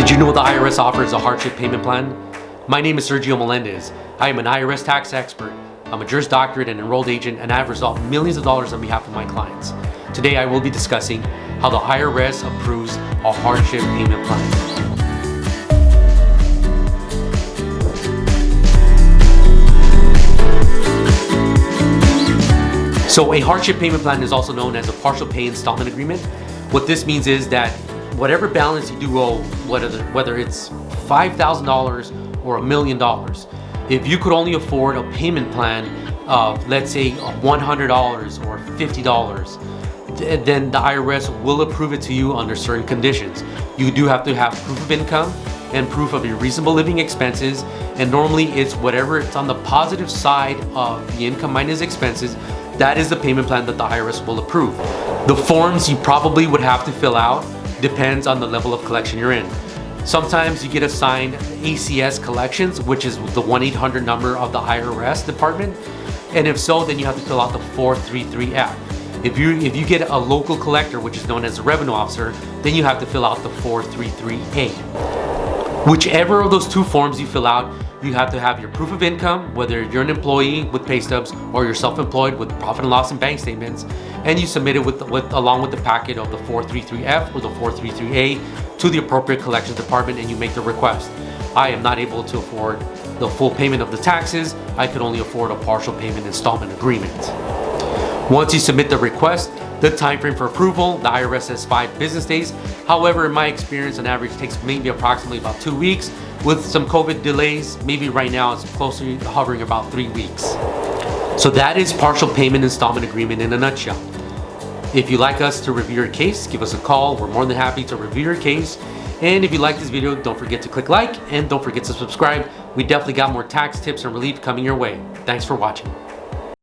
Did you know the IRS offers a hardship payment plan? My name is Sergio Melendez. I am an IRS tax expert. I'm a Juris Doctorate and enrolled agent, and I have resolved millions of dollars on behalf of my clients. Today I will be discussing how the IRS approves a hardship payment plan. So a hardship payment plan is also known as a partial pay installment agreement. What this means is that whatever balance you do owe, whether it's $5,000 or $1 million, if you could only afford a payment plan of, let's say, $100 or $50, then the IRS will approve it to you under certain conditions. You do have to have proof of income and proof of your reasonable living expenses, and normally it's whatever it's on the positive side of the income minus expenses. That is the payment plan that the IRS will approve. The forms you probably would have to fill out depends on the level of collection you're in. Sometimes you get assigned ACS collections, which is the 1-800 number of the IRS department. And if so, then you have to fill out the 433F. If you get a local collector, which is known as a revenue officer, then you have to fill out the 433A. Whichever of those two forms you fill out, you have to have your proof of income, whether you're an employee with pay stubs or you're self-employed with profit and loss and bank statements, and you submit it along with the packet of the 433F or the 433A to the appropriate collections department, and you make the request. I am not able to afford the full payment of the taxes. I could only afford a partial payment installment agreement. Once you submit the request, the time frame for approval, the IRS has 5 business days. However, in my experience, on average, it takes maybe approximately about 2 weeks. With some COVID delays, maybe right now it's closer to hovering about 3 weeks. So that is partial payment installment agreement in a nutshell. If you'd like us to review your case, give us a call. We're more than happy to review your case. And if you like this video, don't forget to click like and don't forget to subscribe. We definitely got more tax tips and relief coming your way. Thanks for watching.